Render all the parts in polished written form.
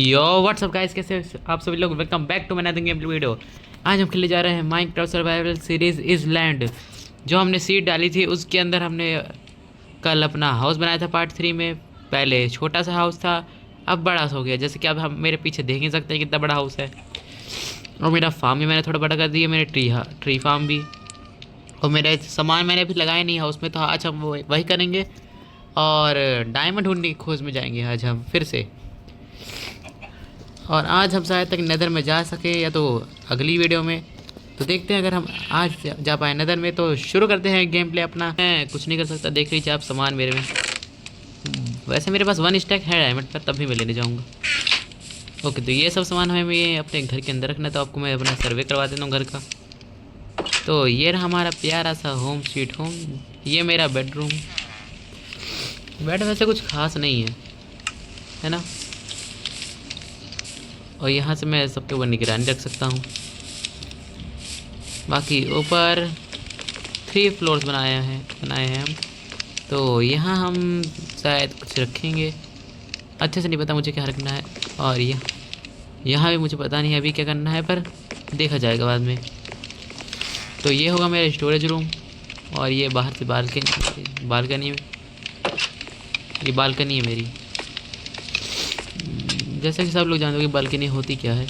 यो WhatsApp guys, कैसे आप सभी लोग। Welcome back to my another game video. आज हम खेलने जा रहे हैं माइनक्राफ्ट सर्वाइवल सीरीज इसलैंड। जो हमने सीड डाली थी उसके अंदर हमने कल अपना हाउस बनाया था पार्ट 3 में। पहले छोटा सा हाउस था, अब बड़ा सा हो गया। जैसे कि अब हम मेरे पीछे देख ही सकते हैं कितना बड़ा हाउस है। और मेरा फार्म भी मैंने थोड़ा बड़ा कर दिया, मेरे ट्री फार्म भी। और मेरे सामान मैंने अभी लगाया नहीं हाउस में, तो आज हम वो वही करेंगे। और डायमंड ढूंढने की खोज में जाएंगे आज हम फिर से। और आज हम शायद तक नदर में जा सके या तो अगली वीडियो में। तो देखते हैं, अगर हम आज जा पाए नदर में तो शुरू करते हैं गेम प्ले अपना। मैं कुछ नहीं कर सकता, देख लीजिए आप सामान मेरे में। वैसे मेरे पास 1 स्टैक है डायमंड का, तब भी मैं लेने जाऊँगा। ओके, तो ये सब सामान हमें ये अपने घर के अंदर रखना। तो आपको मैं अपना सर्वे करवा देता हूँ घर का। तो ये रहा हमारा प्यारा सा होम स्वीट होम। ये मेरा बेडरूम। बेड वैसे कुछ खास नहीं है ना। और यहाँ से मैं सबके ऊपर निगरानी रख सकता हूँ। बाकी ऊपर 3 फ्लोर्स बनाए हैं हम। तो यहाँ हम शायद कुछ रखेंगे, अच्छे से नहीं पता मुझे क्या रखना है। और यहाँ भी मुझे पता नहीं अभी क्या करना है, पर देखा जाएगा बाद में। तो ये होगा मेरा स्टोरेज रूम। और ये बाहर से बालकनी में, ये बालकनी है मेरी। जैसे कि सब लोग जानते हो कि बालकनी होती क्या है।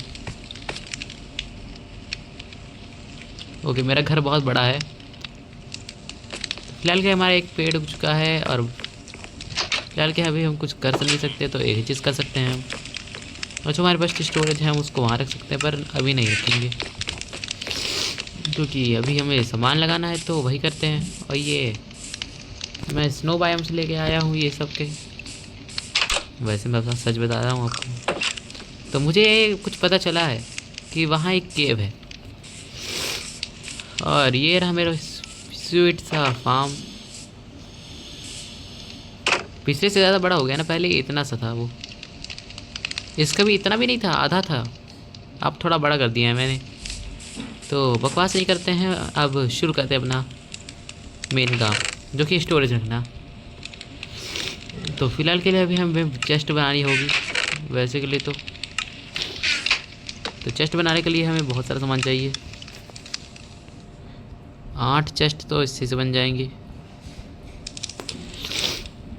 ओके, मेरा घर बहुत बड़ा है। फिलहाल के हमारा एक पेड़ उग चुका है, और फिलहाल के अभी हम कुछ कर नहीं सकते, तो एक ही चीज़ कर सकते हैं हम। और जो हमारे पास स्टोरेज है हम उसको वहाँ रख सकते हैं, पर अभी नहीं रखेंगे क्योंकि अभी हमें सामान लगाना है, तो वही करते हैं। और ये मैं स्नो बायोम से लेके आया हूँ ये सब के। वैसे मैं सच बता रहा हूँ आपको, तो मुझे कुछ पता चला है कि वहाँ एक केव है। और ये रहा मेरा स्वीट सा फार्म। पिछले से ज़्यादा बड़ा हो गया ना, पहले इतना सा था वो। इसका भी इतना भी नहीं था, आधा था। अब थोड़ा बड़ा कर दिया है मैंने। तो बकवास नहीं करते हैं, अब शुरू करते हैं अपना मेन काम, जो कि स्टोरेज रखना। तो फिलहाल के लिए अभी हमें चेस्ट बनानी होगी वैसे के लिए। तो चेस्ट बनाने के लिए हमें बहुत सारा सामान चाहिए। 8 चेस्ट तो इससे से बन जाएंगे।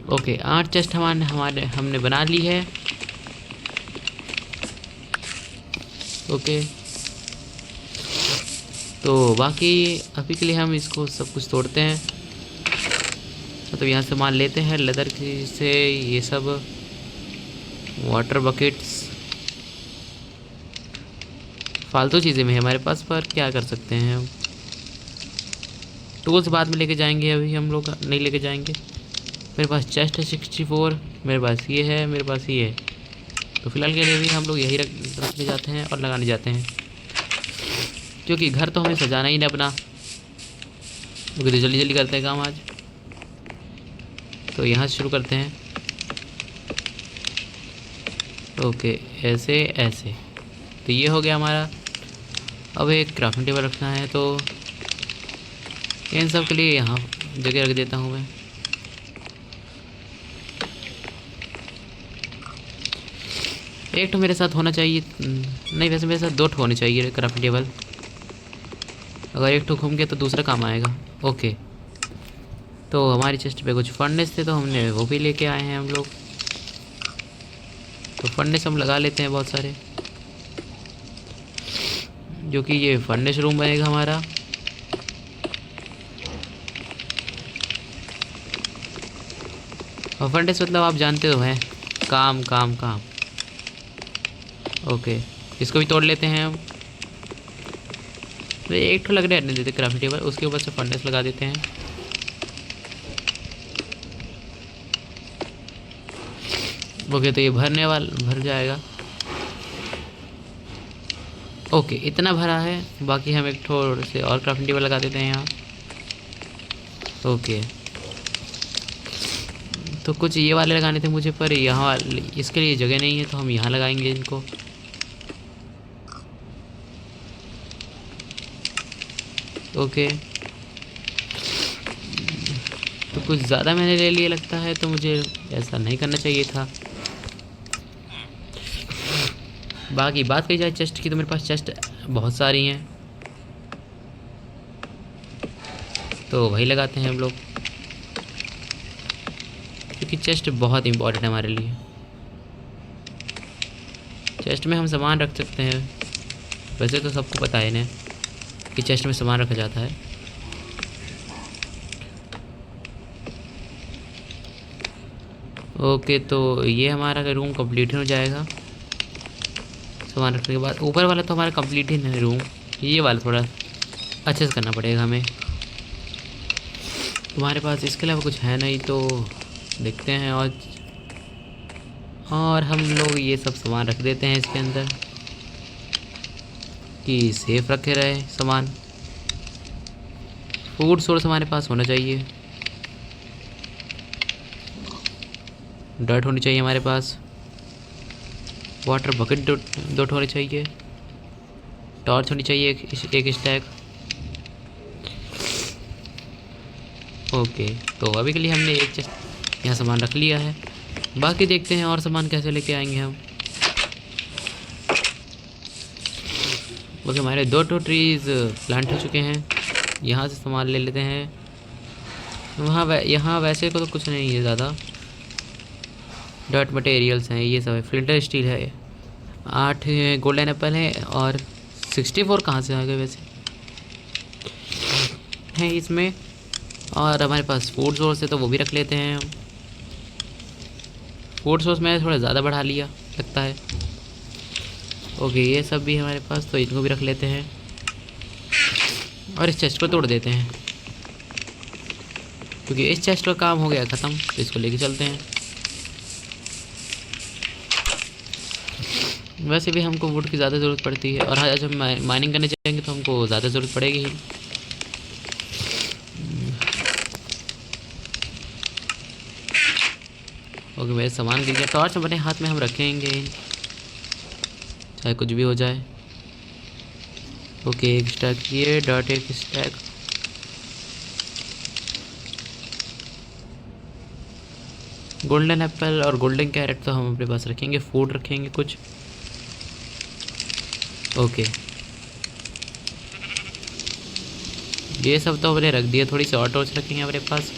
ओके, 8 चेस्ट हमने बना ली है। ओके, तो बाकी अभी के लिए हम इसको सब कुछ तोड़ते हैं। तो यहाँ से सामान लेते हैं लेदर की से, ये सब वाटर बकेट्स फालतू चीज़ें में है हमारे पास, पर क्या कर सकते हैं हम। टूल्स बाद में लेके जाएंगे, अभी हम लोग नहीं लेके जाएंगे। मेरे पास चेस्ट है 64, मेरे पास ये है, मेरे पास ये है। तो फिलहाल के लिए भी हम लोग यही रखने जाते हैं और लगाने जाते हैं, क्योंकि घर तो हमें सजाना ही नहीं अपना। क्योंकि तो जल्दी जल्दी करते हैं काम आज। तो यहाँ से शुरू करते हैं। ओके, ऐसे ऐसे। तो ये हो गया हमारा। अब एक क्राफ्टिंग टेबल रखना है, तो इन सब के लिए यहाँ जगह रख देता हूँ मैं। एक तो मेरे साथ होना चाहिए, नहीं वैसे मेरे साथ 2 होने चाहिए क्राफ्टिंग टेबल। अगर एक घूम गया तो दूसरा काम आएगा। ओके, तो हमारी चेस्ट पे कुछ फर्नेस थे, तो हमने वो भी लेके आए हैं हम लोग। तो फर्नेस हम लगा लेते हैं बहुत सारे, जो कि ये फर्नेस रूम बनेगा हमारा। और फर्नेस मतलब आप जानते हो हैं, काम काम काम। ओके, इसको भी तोड़ लेते हैं हम। तो एक तो लगने रहने देते क्राफ्टिंग टेबल, उसके ऊपर से फर्नेस लगा देते हैं। ओके, तो ये भर जाएगा। ओके, इतना भरा है। बाकी हम एक थोड़े से और क्राफ्टिंग टेबल लगा देते हैं यहाँ। ओके, तो कुछ ये वाले लगाने थे मुझे, पर यहाँ इसके लिए जगह नहीं है, तो हम यहाँ लगाएंगे इनको। ओके, तो कुछ ज़्यादा मैंने ले लिया लगता है, तो मुझे ऐसा नहीं करना चाहिए था। बाकी बात करी जाए चेस्ट की तो मेरे पास चेस्ट बहुत सारी हैं, तो वही लगाते हैं हम लोग, क्योंकि चेस्ट बहुत इंपॉर्टेंट है हमारे लिए। चेस्ट में हम सामान रख सकते हैं, वैसे तो सबको पता है ना कि चेस्ट में सामान रखा जाता है। ओके, तो ये हमारा रूम कंप्लीट हो जाएगा सामान रखने के बाद। ऊपर वाला तो हमारा कंप्लीट ही नहीं रूम, ये वाला थोड़ा अच्छे से करना पड़ेगा हमें। तुम्हारे पास इसके अलावा कुछ है नहीं तो देखते हैं। और हम लोग ये सब सामान रख देते हैं इसके अंदर कि सेफ रखे रहे सामान। फूड सोर्स हमारे पास होना चाहिए, डर्ट होनी चाहिए हमारे पास, वाटर बकेट दो होने चाहिए, टॉर्च होनी चाहिए एक स्टैक। ओके, तो अभी के लिए हमने एक चेस्ट यहाँ सामान रख लिया है, बाकी देखते हैं और सामान कैसे लेके आएंगे हम। ओके, हमारे 2 ट्रीज़ प्लांट हो चुके हैं, यहाँ से सामान ले लेते हैं। यहाँ वैसे को तो कुछ नहीं है ज़्यादा, डर्ट मटेरियल्स हैं, ये सब है। फ्लिंटर स्टील है, 8 गोल्डन एप्पल है, और 64 कहाँ से आ गए वैसे हैं इसमें। और हमारे पास फूड सोर्स है तो वो भी रख लेते हैं हम। फूड सोर्स मैंने थोड़ा ज़्यादा बढ़ा लिया लगता है। ओके, ये सब भी हमारे पास, तो इनको भी रख लेते हैं और इस चेस्ट को तोड़ देते हैं, क्योंकि इस चेस्ट का काम हो गया ख़त्म। तो इसको लेके चलते हैं। वैसे भी हमको वुड की ज़्यादा ज़रूरत पड़ती है, और आज हम माइनिंग करने जाएंगे तो हमको ज़्यादा ज़रूरत पड़ेगी ही। ओके, मेरे सामान गिर गया। टॉर्च अपने हाथ में हम रखेंगे चाहे कुछ भी हो जाए। ओके, एक स्टैक ये डॉट, एक स्टैक। गोल्डन एप्पल और गोल्डन कैरेट तो हम अपने पास रखेंगे, फूड रखेंगे कुछ। ओके, ये सब तो हमने रख दिया। थोड़ी सी और टॉर्च रखेंगे हमारे पास,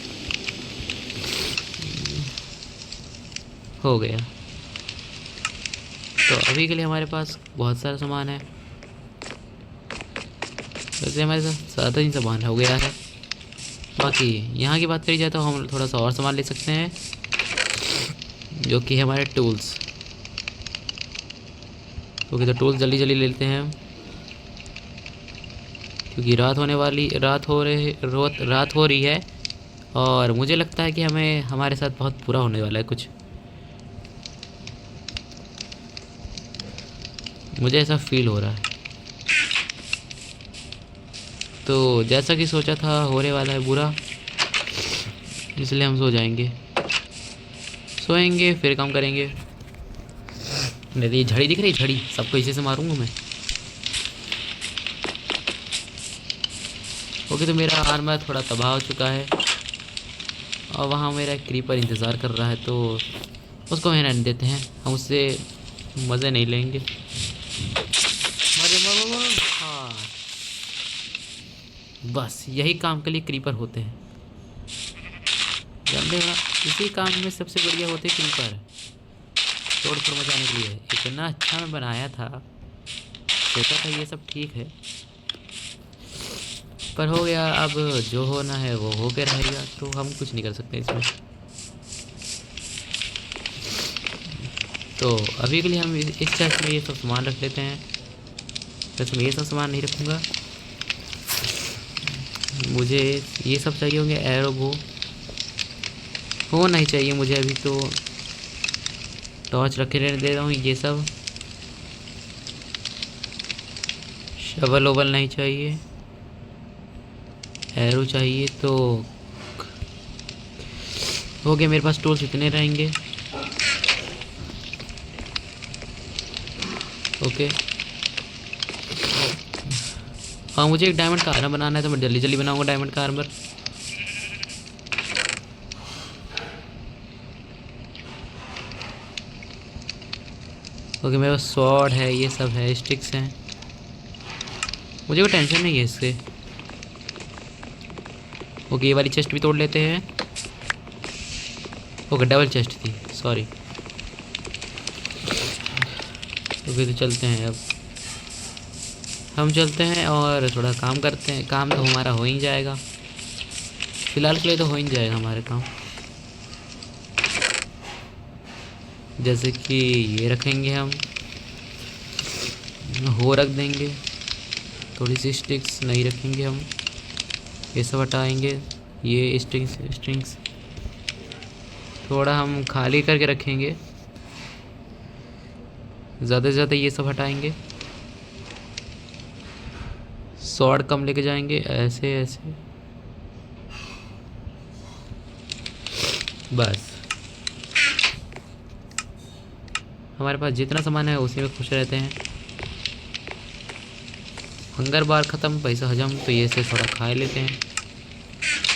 हो गया। तो अभी के लिए हमारे पास बहुत सारा सामान है, वैसे हमारे साथ ज़्यादा ही सामान हो गया है। बाकी यहाँ की बात करी जाए तो हम थोड़ा सा और सामान ले सकते हैं, जो कि है हमारे टूल्स। ओके, तो टूल्स जल्दी जल्दी ले लेते हैं हम, क्योंकि रात हो रही है, और मुझे लगता है कि हमें हमारे साथ बहुत बुरा होने वाला है कुछ। मुझे ऐसा फील हो रहा है। तो जैसा कि सोचा था होने वाला है बुरा, इसलिए हम सो जाएंगे, सोएंगे फिर काम करेंगे। नहीं, झड़ी दिख रही, झड़ी सबको इसी से मारूंगा मैं। ओके, तो मेरा आर्मर थोड़ा तबाह हो चुका है, और वहाँ मेरा क्रीपर इंतज़ार कर रहा है, तो उसको हमें रहने देते हैं, हम उससे मज़े नहीं लेंगे। हाँ, बस यही काम के लिए क्रीपर होते हैं, जानते हो ना। इसी काम में सबसे बढ़िया होते हैं क्रीपर, तोड़ फोड़ मचाने के लिए। इतना अच्छा मैं बनाया था, सोचा था ये सब ठीक है, पर हो गया। अब जो होना है वो हो के रहेगा, तो हम कुछ नहीं कर सकते इसमें। तो अभी के लिए हम इस चेस्ट में ये सब सामान रख लेते हैं। वैसे मैं ये सब सामान नहीं रखूँगा, मुझे ये सब चाहिए होंगे। एरो वो होना ही चाहिए मुझे। अभी तो टॉर्च रखे रहने दे रहा हूँ। ये सब शवल ओवल नहीं चाहिए, एरो चाहिए। तो हो गया, मेरे पास टूल्स इतने रहेंगे। ओके, हाँ, मुझे एक डायमंड का आर्मर बनाना है, तो मैं जल्दी जल्दी बनाऊंगा डायमंड का आर्मर। ओके मेरे पास स्वॉर्ड है, ये सब है, स्टिक्स हैं, मुझे कोई टेंशन नहीं है इससे। ओके ये वाली चेस्ट भी तोड़ लेते हैं। ओके डबल चेस्ट थी, सॉरी। ओके तो चलते हैं अब, हम चलते हैं और थोड़ा काम करते हैं। काम तो हमारा हो ही जाएगा, फ़िलहाल के लिए तो हो ही जाएगा हमारे काम। जैसे कि ये रखेंगे हम, हो रख देंगे, थोड़ी सी स्टिक्स नहीं रखेंगे हम, ये सब हटाएंगे, ये स्ट्रिंग्स थोड़ा हम खाली करके रखेंगे, ज़्यादा से ज़्यादा ये सब हटाएंगे। स्वॉर्ड कम लेके जाएंगे, ऐसे ऐसे बस। हमारे पास जितना सामान है उसी में खुश रहते हैं। हंगर बार ख़त्म, पैसा हजम, तो ये से थोड़ा खा लेते हैं।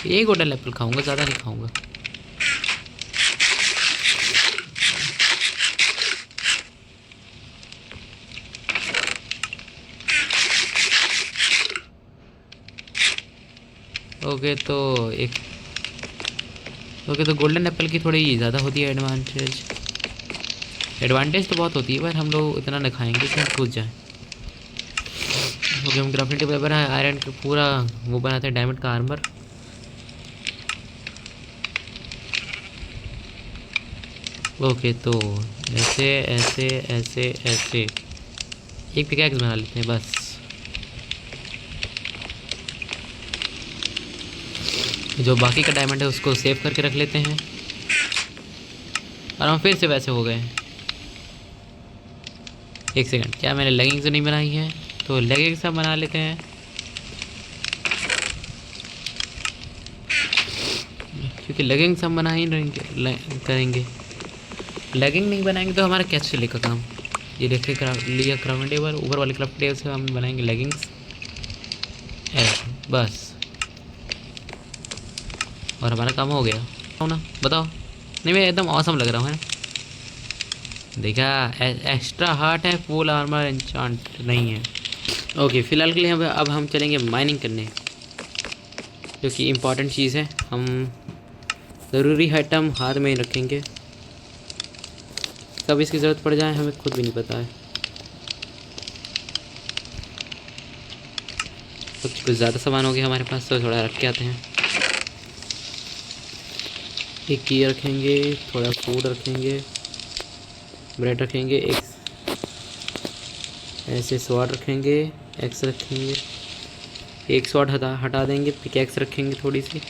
एक गोल्डन एप्पल खाऊंगा, ज़्यादा नहीं खाऊंगा। ओके तो गोल्डन एप्पल की थोड़ी ज़्यादा होती है एडवांटेज तो बहुत होती है, पर हम लोग इतना नहीं खाएंगे कि हम कूद जाएँ। ओके हम क्राफ्टिंग टेबल पर आयरन का पूरा वो बनाते हैं, डायमंड का आर्मर। ओके तो ऐसे ऐसे ऐसे ऐसे एक पिकैक्स बना लेते हैं बस। जो बाकी का डायमंड है उसको सेव करके रख लेते हैं, और हम फिर से वैसे हो गए हैं। एक सेकंड, क्या मैंने लेगिंग्स नहीं बनाई है? तो लेगिंग्स हम बना लेते हैं। क्योंकि लेगिंग्स हम बना ही करेंगे, लेगिंग नहीं बनाएंगे तो हमारा कैसे चलेगा काम। ये देखिए लिया क्राफ्टिंग टेबल, ऊपर वाले क्राफ्टिंग टेबल से हम बनाएंगे लेगिंग्स ऐसे बस, और हमारा काम हो गया। हो ना, बताओ? नहीं मैं एकदम ऑसम लग रहा हूँ, है देखा? एक्स्ट्रा हार्ट है, फुल आर्मर एन्चांट नहीं है। ओके फ़िलहाल के लिए अब हम चलेंगे माइनिंग करने, जो कि इम्पॉर्टेंट चीज़ है। हम ज़रूरी आइटम हाथ में ही रखेंगे, कब इसकी ज़रूरत पड़ जाए हमें खुद भी नहीं पता है। कुछ ज़्यादा सामान हो गया हमारे पास, तो थोड़ा रख के आते हैं। एक की रखेंगे, थोड़ा फूड रखेंगे, ब्रेड रखेंगे, एक ऐसे स्वॉर्ड रखेंगे, एक्स रखेंगे, एक स्वॉर्ड हटा देंगे, पिकैक्स रखेंगे थोड़ी सी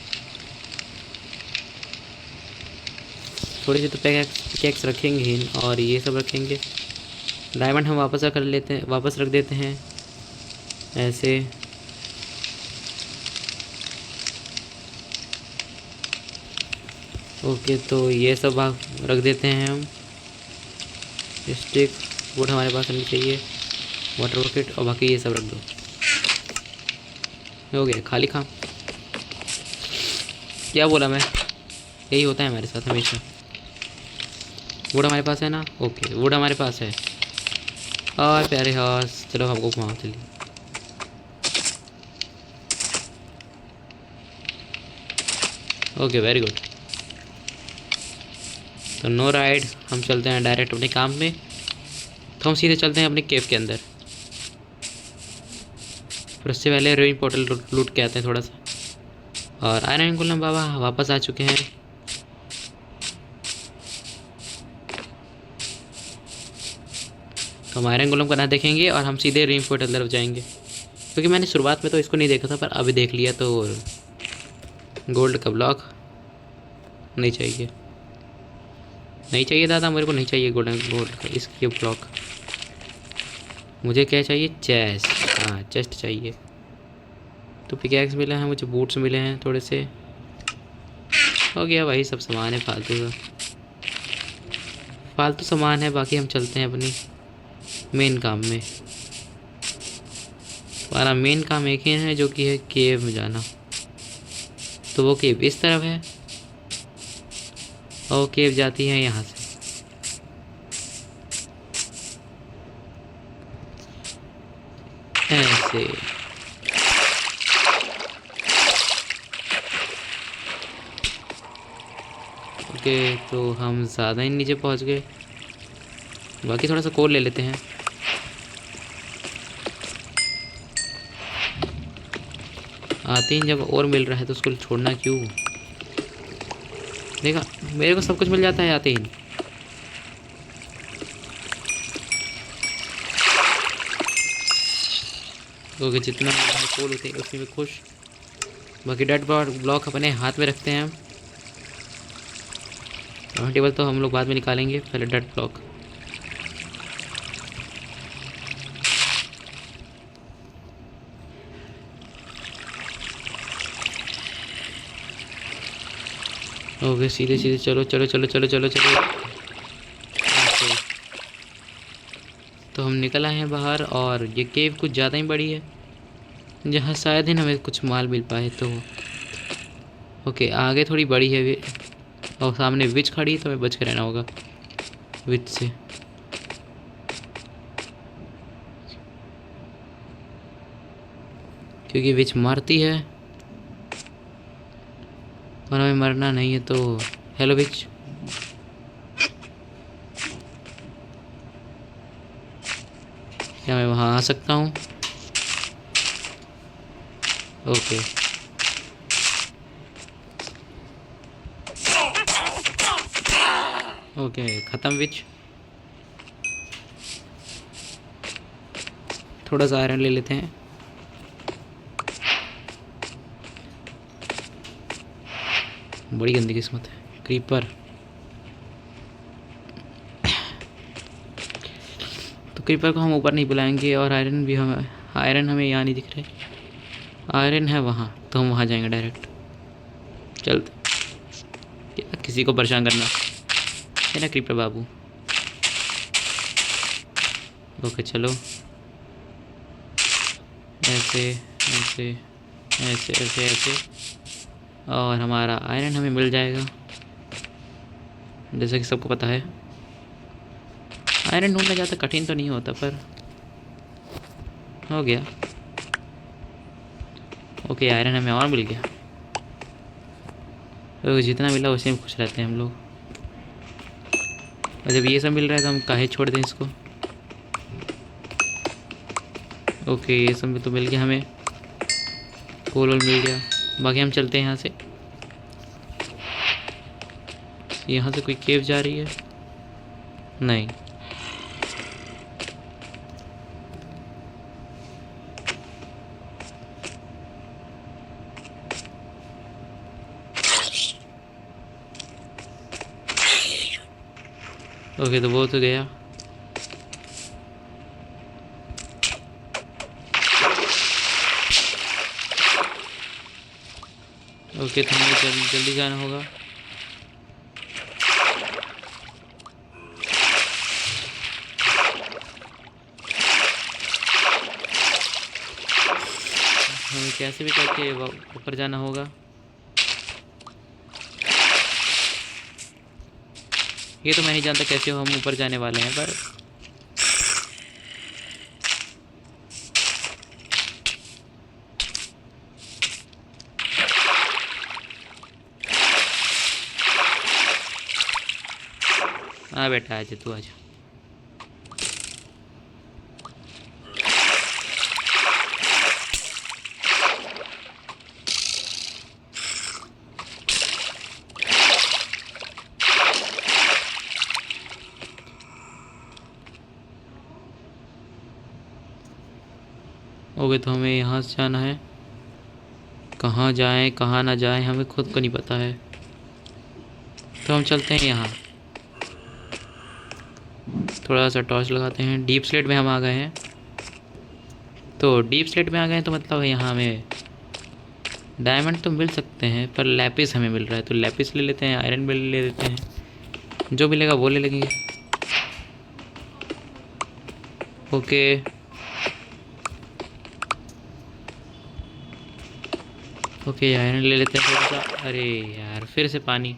तो पिकैक्स रखेंगे ही, और ये सब रखेंगे। डायमंड हम वापस रख देते हैं ऐसे। ओके तो ये सब रख देते हैं हम। स्टिक वुड हमारे पास होनी चाहिए, वाटर बकेट, और बाकी ये सब रख दो। हो गया खाली काम। क्या बोला मैं? यही होता है हमारे साथ हमेशा। वुड हमारे पास है ना? ओके वुड हमारे पास है, और प्यारे हॉर्स, चलो हमको घुमाओ चलिए। Okay very good. तो नो राइड, हम चलते हैं डायरेक्ट अपने काम में। तो हम सीधे चलते हैं अपने केव के अंदर, फिर उससे पहले रूइन पोर्टल लूट के आते हैं थोड़ा सा। और आयरन गोलम बाबा वापस आ चुके हैं। तो हम आयरन गोलम का ना देखेंगे और हम सीधे रूइन पोर्टल तरफ जाएंगे, क्योंकि मैंने शुरुआत में तो इसको नहीं देखा था, पर अभी देख लिया। तो गोल्ड का ब्लॉक नहीं चाहिए, नहीं चाहिए दादा, मेरे को नहीं चाहिए गोल्ड का इसके ब्लॉक। मुझे क्या चाहिए? चेस्ट, हाँ चेस्ट चाहिए। तो पिकैक्स मिले हैं मुझे, बूट्स मिले हैं थोड़े से, हो गया वही सब सामान है फालतू सामान है। बाकी हम चलते हैं अपनी मेन काम में। हमारा मेन काम एक ही है, जो कि है केव में जाना। तो वो केव इस तरफ है, और केव जाती है यहाँ से। ऐसे। ओके, तो हम ज़्यादा ही नीचे पहुंच गए। बाकी थोड़ा सा कोल ले लेते हैं। आते ही जब और मिल रहा है तो उसको छोड़ना क्यों। देखा, मेरे को सब कुछ मिल जाता है आते ही। क्योंकि जितना कोल होते हैं उसी में खुश। बाकी डेड ब्लॉक अपने हाथ में रखते हैं हम। टेबल तो हम लोग बाद में निकालेंगे, पहले डेड ब्लॉक। ओके, सीधे सीधे चलो चलो चलो चलो चलो चलो। ओके, तो हम निकल आए हैं बाहर और ये केव कुछ ज़्यादा ही बड़ी है, जहाँ शायद ही हमें कुछ माल मिल पाए। तो ओके, आगे थोड़ी बड़ी है और सामने विच खड़ी है, तो हमें बच के रहना होगा विच से। क्योंकि विच मारती है और हमें मरना नहीं है। तो हेलो विच। क्या मैं वहाँ आ सकता हूँ? ओके, ओके, ख़त्म विच। थोड़ा सा आयरन ले लेते हैं। बड़ी गंदी किस्मत है। क्रीपर, तो क्रीपर को हम ऊपर नहीं बुलाएंगे। और आयरन हमें यहाँ नहीं दिख रहे। आयरन है वहाँ, तो हम वहाँ जाएंगे डायरेक्ट। चलते, क्या किसी को परेशान करना है ना क्रीपर बाबू। ओके, चलो ऐसे ऐसे ऐसे ऐसे ऐसे, और हमारा आयरन हमें मिल जाएगा। जैसे कि सबको पता है, आयरन ढूंढना ज़्यादा कठिन तो नहीं होता, पर हो गया। ओके, आयरन हमें और मिल गया। तो जितना मिला उसी में खुश रहते हैं हम लोग। और जब ये सब मिल रहा है तो हम काहे छोड़ दें इसको। ओके, ये सब भी तो मिल गया हमें। कोल मिल गया। बाकी हम चलते हैं यहाँ से। यहाँ से कोई केव जा रही है? नहीं। ओके, तो वो तो गया। ओके, तो हमें जल्दी जाना होगा। हमें कैसे भी करके ऊपर जाना होगा। ये तो मैं नहीं जानता कैसे हम ऊपर जाने वाले हैं, पर हाँ बेटा, आजा तू, आजा। ओके, तो हमें यहाँ से जाना है। कहाँ जाएं कहाँ ना जाएं हमें खुद को नहीं पता है। तो हम चलते हैं यहाँ। थोड़ा सा टॉर्च लगाते हैं। डीप स्लेट में हम आ गए हैं। तो डीप स्लेट में आ गए हैं तो मतलब यहाँ हमें डायमंड तो मिल सकते हैं, पर लैपिस हमें मिल रहा है। तो लैपिस ले लेते हैं, आयरन भी ले लेते हैं। जो मिलेगा वो ले लेंगे। ओके, ओके, आयरन ले लेते हैं थोड़ा सा। अरे यार, फिर से पानी।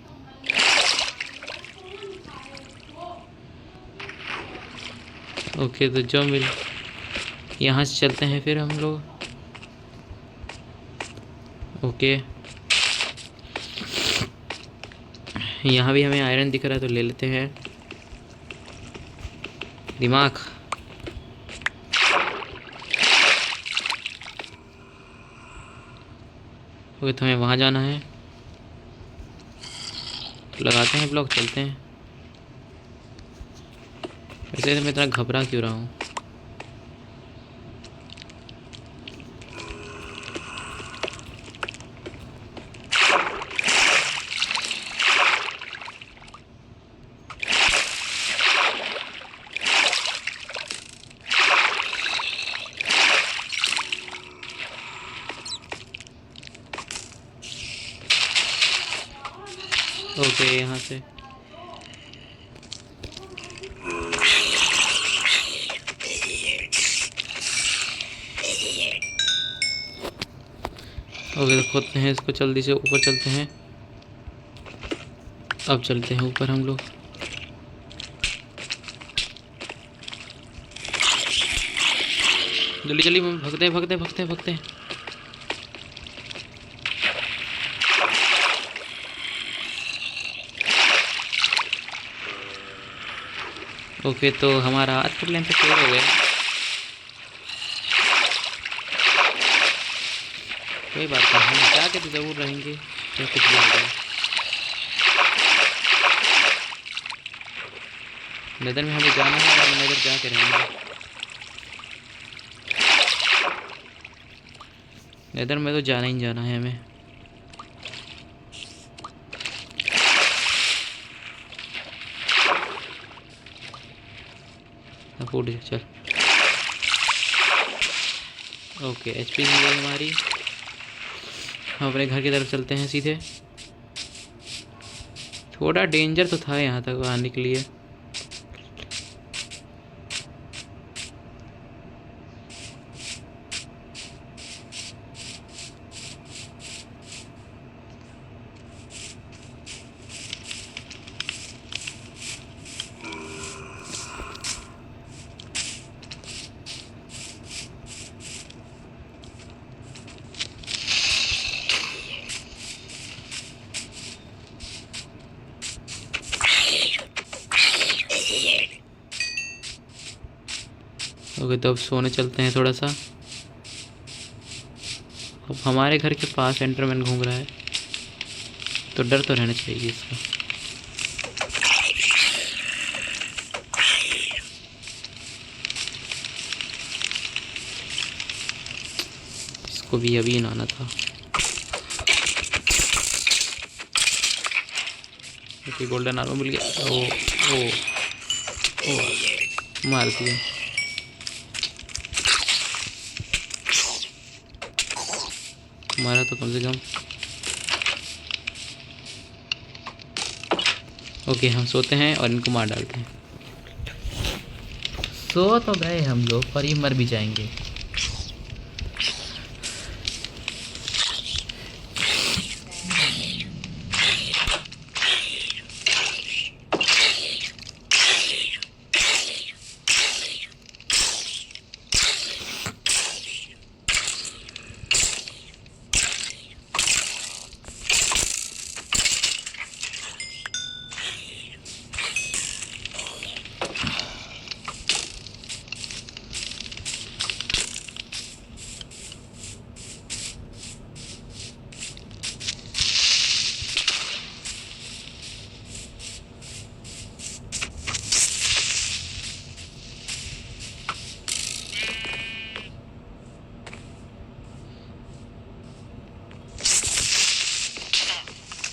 ओके, तो जो मिल यहाँ से चलते हैं फिर हम लोग। ओके, यहाँ भी हमें आयरन दिख रहा है तो ले लेते हैं। दिमाग। ओके, तो हमें वहाँ जाना है। तो लगाते हैं ब्लॉक, चलते हैं। वैसे तो मैं इतना घबरा क्यों रहा हूँ? ओके, यहाँ से ओके, तो खोदते हैं इसको, जल्दी से ऊपर चलते हैं। अब चलते हैं ऊपर हम लोग। जल्दी जल्दी भगते हैं भगते हैं भगते हैं भगते हैं। ओके, तो हमारा आज का प्लान तो क्लियर हो गया। कोई बात नहीं, हम जाके तो ज़रूर रहेंगे, तो कुछ भी हो जाए। नदर में हमें जाना है और नदर जाके रहेंगे। नदर में तो जाना ही जाना है हमें। फूट चल। ओके, एचपी मिल गई हमारी। हम अपने घर की तरफ चलते हैं सीधे। थोड़ा डेंजर तो था यहाँ तक आने के लिए। ओके, तो अब सोने चलते हैं थोड़ा सा। अब हमारे घर के पास एंटरमैन घूम रहा है, तो डर तो रहना चाहिए इसका। इसको भी अभी नहाना था। ओके, गोल्डन आर्मर मिल गया। ओ ओ ओ, मार दिया। मारा तो कम से कम। ओके, हम सोते हैं और इनको मार डालते हैं। सो तो गए हम लोग, पर ये मर भी जाएंगे।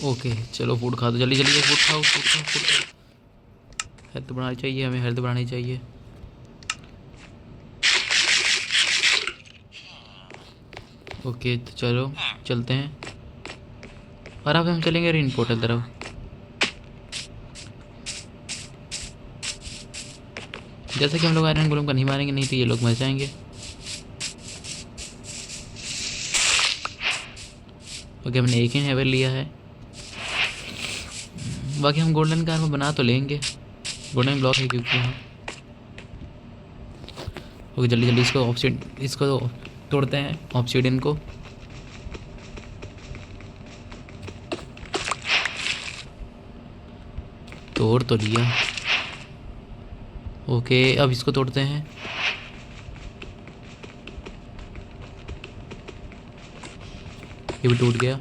ओके, चलो फूड खा दो, जल्दी जल्दी फूड खाओ, फूड खाओ, फूड खाओ। हेल्थ बढ़ानी चाहिए हमें, हेल्थ बढ़ानी चाहिए। ओके, तो चलो चलते हैं। और अब हम चलेंगे रेन पोर्टल तरफ। जैसे कि हम लोग आयरन गोलम का नहीं मारेंगे, नहीं तो ये लोग मर जाएंगे। ओके, हमने एक ही हैवर लिया है। बाकी हम गोल्डन का आर्मर बना तो लेंगे, गोल्डन ब्लॉक है क्योंकि हम। ओके जल्दी जल्दी इसको तोड़ते हैं ऑब्सीडियन को। तोड़ तो लिया। ओके अब इसको तोड़ते हैं। ये भी टूट गया।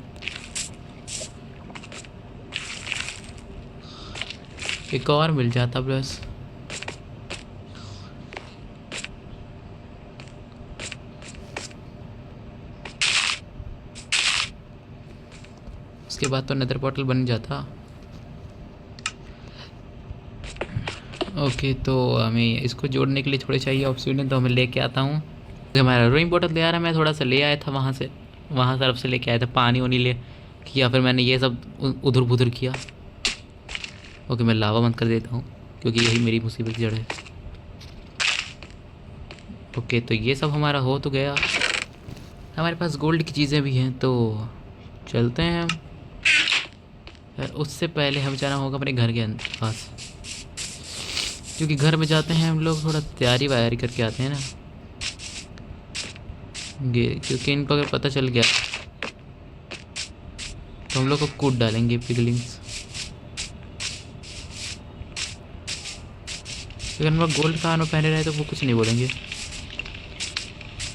एक और मिल जाता बस। उसके बाद तो नेदर पोर्टल बन जाता। ओके तो हमें इसको जोड़ने के लिए थोड़े चाहिए ऑब्सीडियन, तो हमें लेके आता हूँ। हमारा रोइंग बोतल तैयार है। मैं थोड़ा सा ले आया था वहाँ तरफ से लेके आया था पानी वानी ले किया, फिर मैंने ये सब उधर बुधर किया। ओके मैं लावा बंद कर देता हूँ क्योंकि यही मेरी मुसीबत की जड़ है। ओके तो ये सब हमारा हो तो गया। हमारे पास गोल्ड की चीज़ें भी हैं तो चलते हैं हम। उससे पहले हमें जाना होगा अपने घर के पास, क्योंकि घर में जाते हैं हम लोग थोड़ा तैयारी वैयारी करके आते हैं ना। क्योंकि इनको अगर पता चल गया तो हम लोग को कूद डालेंगे पिगलिंग्स। अगर हम लोग गोल्ड का आर्मर पहने रहे तो वो कुछ नहीं बोलेंगे।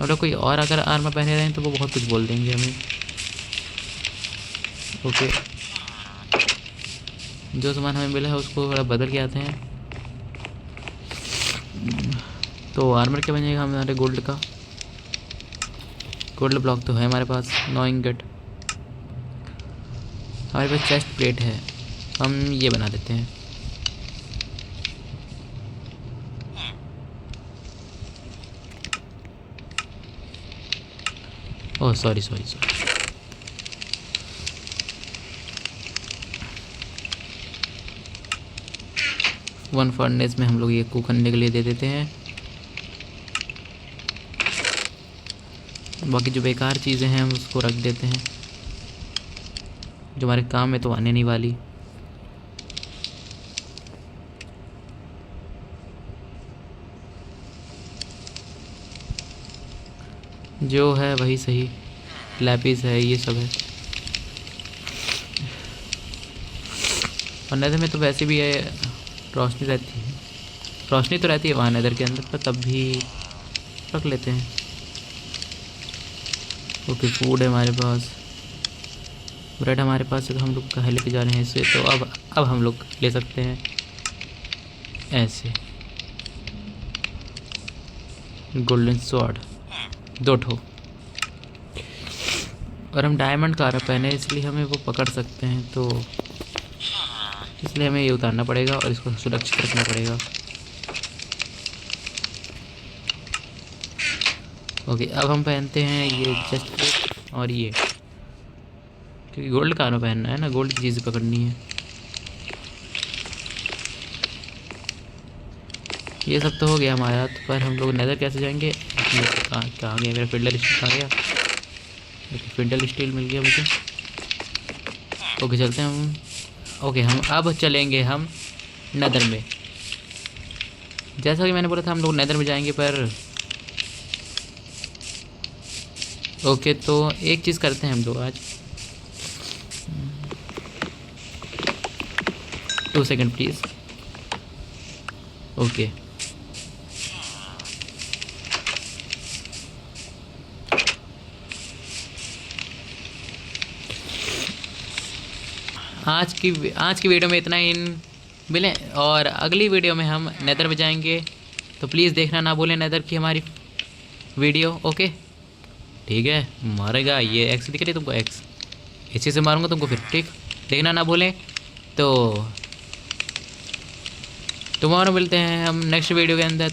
हम लोग कोई और अगर आर्मर पहने रहे तो वो बहुत कुछ बोल देंगे हमें। ओके जो सामान हमें मिला है उसको थोड़ा बदल के आते हैं। तो आर्मर क्या बनेगा हमारे गोल्ड का? गोल्ड ब्लॉक तो है हमारे पास, 9 इंगट। हमारे पास चेस्ट प्लेट है, हम ये बना देते हैं। ओह सॉरी 1 फर्नेस में हम लोग ये कुक करने के लिए दे देते हैं। बाकी जो बेकार चीज़ें हैं हम उसको रख देते हैं, जो हमारे काम में तो आने नहीं वाली। जो है वही सही, लैपिस है ये सब है। और नेदर में तो वैसे भी है रोशनी रहती है, रोशनी तो रहती है वहाँ नेदर के अंदर, पर तब भी रख लेते हैं। ओके फूड है हमारे पास, ब्रेड हमारे पास है तो हम लोग कहाँ लेके जा रहे हैं इसे। तो अब हम लोग ले सकते हैं ऐसे। गोल्डन स्वॉर्ड 2 ठो, और हम डायमंड का आर्मर पहने इसलिए हमें वो पकड़ सकते हैं, तो इसलिए हमें ये उतारना पड़ेगा और इसको सुरक्षित रखना पड़ेगा। ओके अब हम पहनते हैं ये चेस्ट प्लेट और ये, क्योंकि गोल्ड का आर्मर पहनना है ना, गोल्ड की चीज़ पकड़नी है। ये सब तो हो गया हमारा, तो पर हम लोग नेदर कैसे जाएंगे? कहाँ गया मेरा फिल्डर स्टील? कहाँ गया? फिल्डर स्टील मिल गया मुझे। ओके चलते हैं हम। ओके हम अब चलेंगे हम नेदर में। जैसा कि मैंने बोला था हम लोग नेदर में जाएंगे, पर ओके तो एक चीज़ करते हैं हम लोग आज। 2 सेकंड प्लीज़। ओके आज की वीडियो में इतना ही मिलें, और अगली वीडियो में हम नेदर में जाएंगे, तो प्लीज़ देखना ना भूलें नेदर की हमारी वीडियो। ओके ठीक है, मारेगा ये एक्स दिख रही है तुमको, एक्स इसी से मारूंगा तुमको फिर, ठीक? देखना ना भूलें। तो तुम्हारा मिलते हैं हम नेक्स्ट वीडियो के अंदर।